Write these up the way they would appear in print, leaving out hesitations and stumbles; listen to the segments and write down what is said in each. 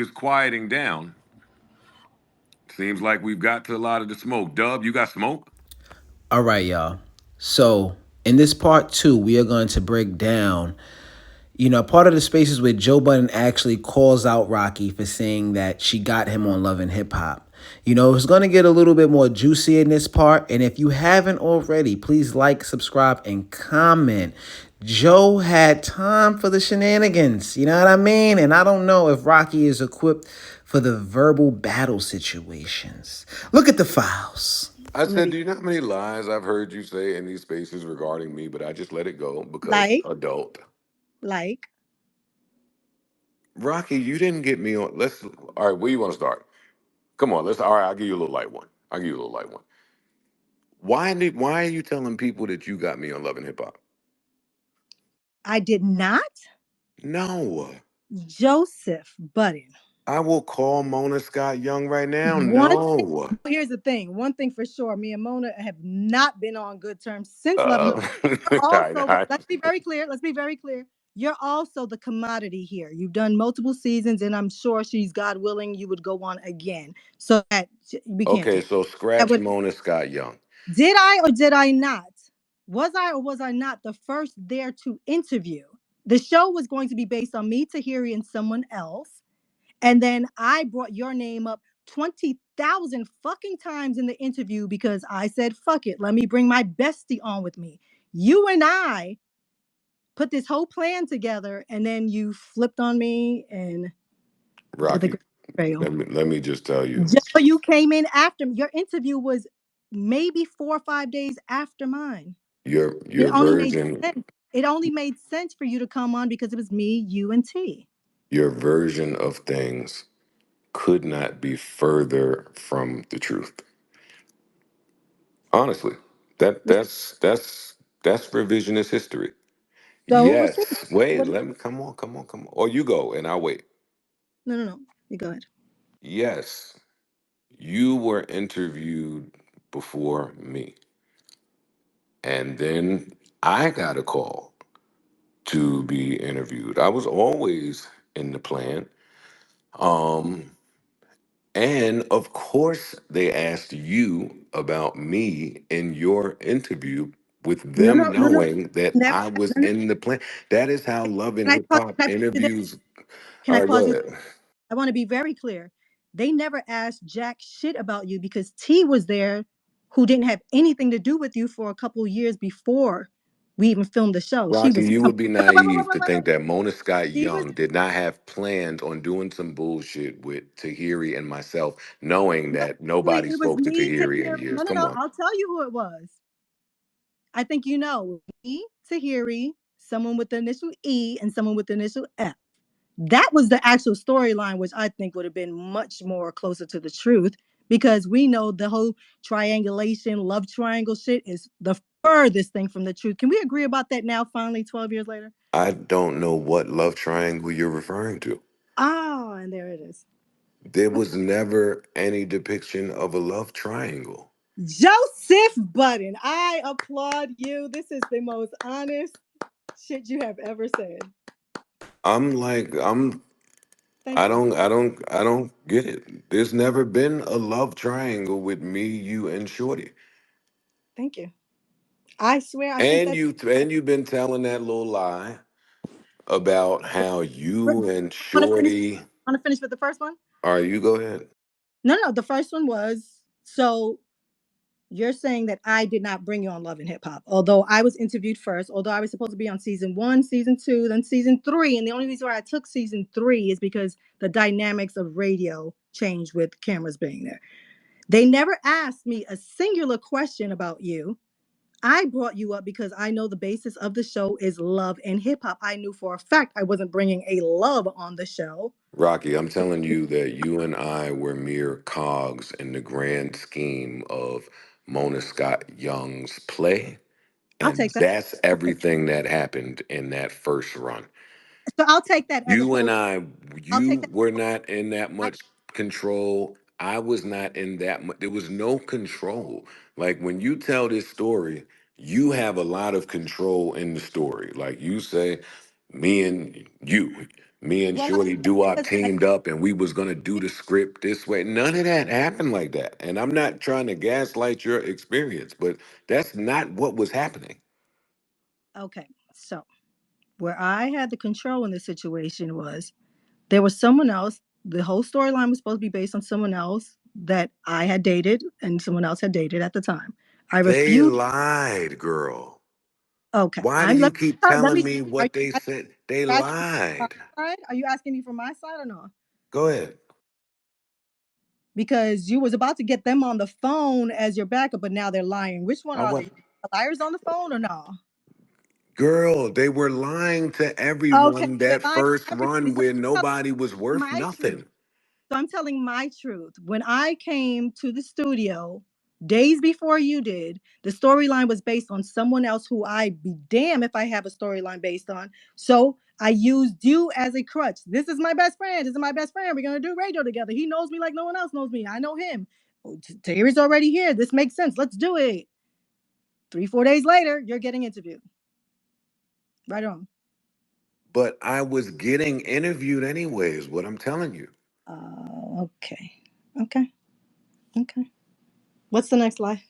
is quieting down. Seems like we've got to a lot of the smoke. Dub, you got smoke? All right, y'all. So, in this part two, we are going to break down, part of the spaces where Joe Budden actually calls out Raqi for saying that she got him on Love and Hip Hop. It's going to get a little bit more juicy in this part. And if you haven't already, please like, subscribe, and comment. Joe had time for the shenanigans. You know what I mean? And I don't know if Raqi is equipped for the verbal battle situations. Look at the files. I I'm said, ready. do you know how many lies I've heard you say in these spaces regarding me, but I just let it go because Like, adult. like, Rocky, you didn't get me on. Let's. All right, where you want to start? Come on, let's. All right, I'll give you a little light one. I'll give you a little light one. Why are you telling people that you got me on Love and Hip Hop? I did not. No. Joseph Budden. I will call Mona Scott Young right now. One No. Here's the thing. One thing for sure, me and Mona have not been on good terms since Love and Hip Uh, Hop. You're also, I, let's be very clear. Let's be very clear. You're also the commodity here. You've done multiple seasons, and I'm sure she's God willing, you would go on again. So that we can't do okay, so that. scratch Mona Scott Young. Did I or did I not? Was I or was I not the first there to interview? The show was going to be based on me, Tahiri, and someone else. And then I brought your name up 20,000 fucking times in the interview because I said, fuck it, let me bring my bestie on with me. You and I put this whole plan together, and then you flipped on me and with a Rocky, great trail. let me just tell you. Joe, you came in after me. Your interview was maybe 4 or 5 days after mine. It Your only made version sense. It only made sense for you to come on because it was me, you, and T. your version of things could not be further from the truth. Honestly, that's revisionist history. So it was true. Yes. Wait, What? let me come on. Or you go and I'll wait. No, no, no. You go ahead. Yes. You were interviewed before me. And then I got a call to be interviewed. I was always in the plan. Um, and of course, they asked you about me in your interview with No, them no, no, no. knowing that Never. I was No, no. in the plan. That is how Love and Can I Hip pause? Hop Can I pause you there? interviews. Can All I right, go pause you? ahead. I want to be very clear. They never asked jack shit about you because T was there, who didn't have anything to do with you for a couple years before we even filmed the show. She Rocky, was. you would be Wait, wait, wait, naive to wait, wait, think that Mona Scott She was. Young did not have plans on doing some bullshit with Tahiri and myself, knowing No, that actually, nobody it was spoke to me, Tahiri in Tahiri. years. No, no, Come no. on. I'll tell you who it was. I think you know me, Tahiri, someone with the initial E, and someone with the initial F. That was the actual storyline, which I think would have been much more closer to the truth because we know the whole triangulation, love triangle shit is the furthest thing from the truth. Can we agree about that now, finally, 12 years later? I don't know what love triangle you're referring to. Oh, and there it is. There was never any depiction of a love triangle. Joseph Budden, I applaud you. This is the most honest shit you have ever said. I'm like, Thank you. I don't get it. There's never been a love triangle with me, you, and Shorty. Thank you. I swear, I think that's. And you've been telling that little lie about how you and Want to finish? Shorty. Want to finish with the first one? All right, you go ahead. No, no. The first one was so you're saying that I did not bring you on Love and Hip Hop, although I was interviewed first, although I was supposed to be on season one, season two, then season three. And the only reason why I took season three is because the dynamics of radio changed with cameras being there. They never asked me a singular question about you. I brought you up because I know the basis of the show is love and hip hop. I knew for a fact I wasn't bringing a love on the show. Rocky, I'm telling you that you and I were mere cogs in the grand scheme of Mona Scott Young's play. I'll And take that. that's everything that happened in that first run. So I'll take that as a You and full. I'll take you that. were not in that I, much control. I was not in that much. There was no control. Like when you tell this story, you have a lot of control in the story. Like you say, Me and you, me and Well, Shorty Doo-Wop because teamed up and we was gonna do the script this way. None of that happened like that. And I'm not trying to gaslight your experience, but that's not what was happening. okay, so where I had the control in this situation was there was someone else. The whole storyline was supposed to be based on someone else that I had dated and someone else had dated at the time. I They refused. lied, girl. Okay, Why do I'm you let keep let telling me. me Are you what they said? They asking me from lied. my side? Are you asking me from my side or no? Go ahead. Because you was about to get them on the phone as your backup, but now they're lying. Which one I are want they? Liars on the phone or no? girl, they were lying to Okay, everyone they're that lying first to everybody. run So where I'm telling nobody was worth my truth. nothing. So I'm telling my truth. When I came to the studio days before you did, the storyline was based on someone else who I'd be damn if I have a storyline based on. So I used you as a crutch. This is my best friend. This is my best friend. We're gonna do radio together. He knows me like no one else knows me. I know him. Oh, Terry's already here. This makes sense. Let's do it. 3, 4 days later, you're getting interviewed. Right on. But I was getting interviewed anyways, what I'm telling you. Okay. Okay. Okay. What's the next lie?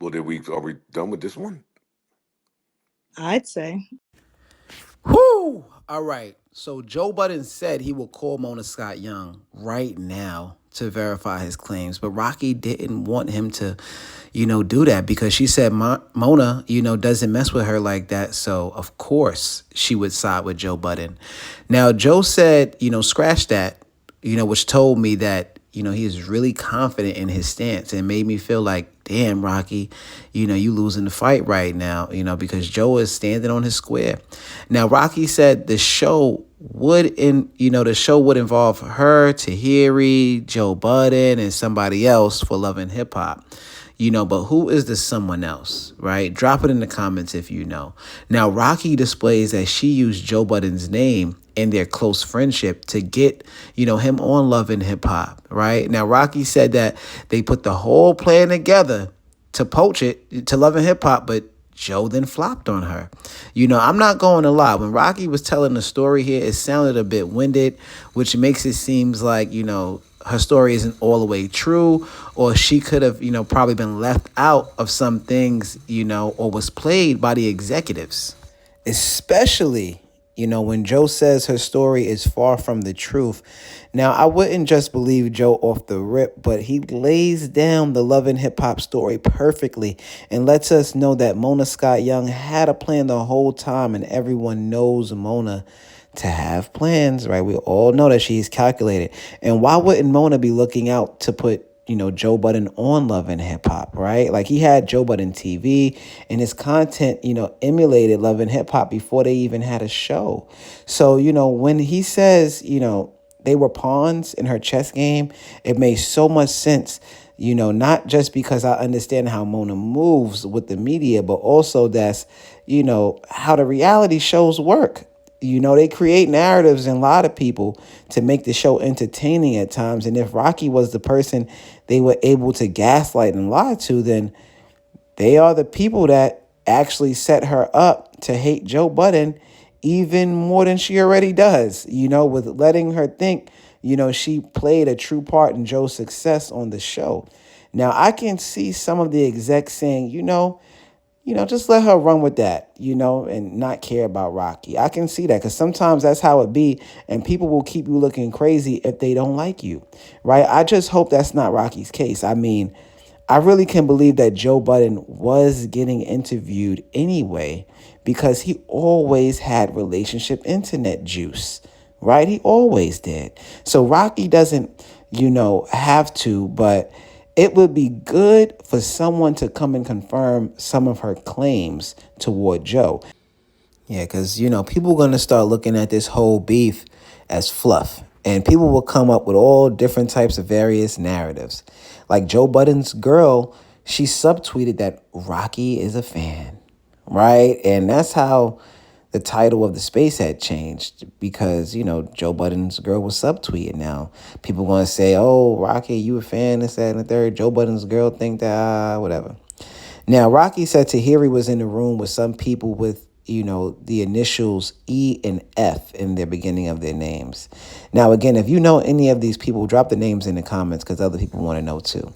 Well, did we are we done with this one? I'd say. Whoo! All right. So Joe Budden said he will call Mona Scott Young right now to verify his claims, but Raqi didn't want him to, do that because she said Mona, doesn't mess with her like that. So of course she would side with Joe Budden. Now Joe said, scratch that, which told me that he is really confident in his stance and made me feel like, damn, Raqi, you losing the fight right now, because Joe is standing on his square. Now, Raqi said the show would involve her, Tahiri, Joe Budden, and somebody else for Love and Hip Hop. But who is the someone else, right? Drop it in the comments if you know. Now, Raqi displays that she used Joe Budden's name in their close friendship to get, him on Love and Hip Hop, right? Now, Raqi said that they put the whole plan together to poach it to Love and Hip Hop, but Joe then flopped on her. I'm not going to lie. When Raqi was telling the story here, it sounded a bit winded, which makes it seems like, her story isn't all the way true, or she could have, probably been left out of some things, or was played by the executives. Especially, when Joe says her story is far from the truth. Now, I wouldn't just believe Joe off the rip, but he lays down the Love and Hip Hop story perfectly and lets us know that Mona Scott Young had a plan the whole time, and everyone knows Mona to have plans, right? We all know that she's calculated. And why wouldn't Mona be looking out to put Joe Budden on Love and Hip Hop, right? Like he had Joe Budden TV and his content, emulated Love and Hip Hop before they even had a show. So, when he says, they were pawns in her chess game, it makes so much sense. Not just because I understand how Mona moves with the media, but also that's, how the reality shows work. They create narratives in a lot of people to make the show entertaining at times. And if Raqi was the person they were able to gaslight and lie to, then they are the people that actually set her up to hate Joe Budden even more than she already does, with letting her think, she played a true part in Joe's success on the show. Now, I can see some of the execs saying, just let her run with that, and not care about Raqi. I can see that because sometimes that's how it be, and people will keep you looking crazy if they don't like you, right? I just hope that's not Rocky's case. I mean, I really can believe that Joe Budden was getting interviewed anyway because he always had relationship internet juice, right? He always did. So Raqi doesn't, have to, but it would be good for someone to come and confirm some of her claims toward Joe. Yeah, because, people are going to start looking at this whole beef as fluff. And people will come up with all different types of various narratives. Like Joe Budden's girl, she subtweeted that Raqi is a fan, right? And that's how the title of the space had changed because, Joe Budden's girl was subtweeted. Now, people going to say, oh, Raqi, you a fan, this, that, and the third. Joe Budden's girl think that, whatever. Now, Raqi said Tahiri was in the room with some people with, the initials E and F in the beginning of their names. Now, again, if you know any of these people, drop the names in the comments because other people want to know too.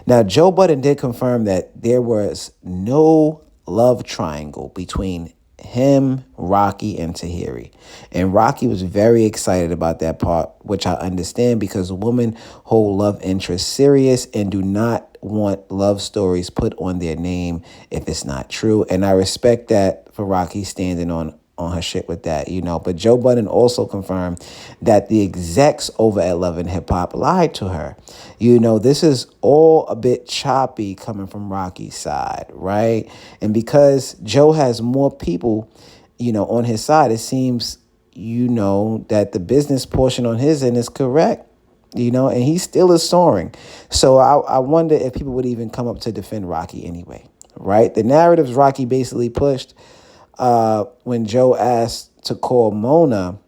Now, Joe Budden did confirm that there was no love triangle between him, Raqi, and Tahiri. And Raqi was very excited about that part, which I understand because women hold love interests serious and do not want love stories put on their name if it's not true. And I respect that for Raqi standing on her shit with that, But Joe Budden also confirmed that the execs over at Love and Hip Hop lied to her. This is all a bit choppy coming from Rocky's side, right? And because Joe has more people, on his side, it seems, that the business portion on his end is correct. And he still is soaring. So I wonder if people would even come up to defend Raqi anyway, right? The narratives Raqi basically pushed when Joe asked to call Mona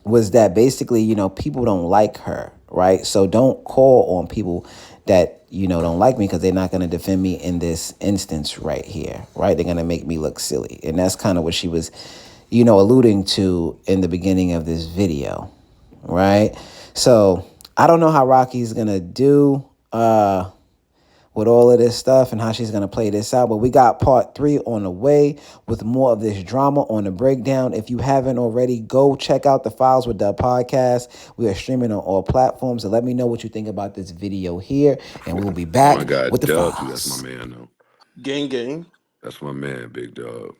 was that basically, people don't like her, right? So don't call on people that, don't like me because they're not going to defend me in this instance right here, right? They're going to make me look silly. And that's kind of what she was, alluding to in the beginning of this video, right? So I don't know how Rocky's going to do with all of this stuff and how she's going to play this out. But we got part 3 on the way with more of this drama on the breakdown. If you haven't already, go check out the Files with Dub podcast. We are streaming on all platforms. So let me know what you think about this video here. And we will be Oh my back with God, the Dub too. That's my files. man though. Gang gang. That's my man, Big Dub.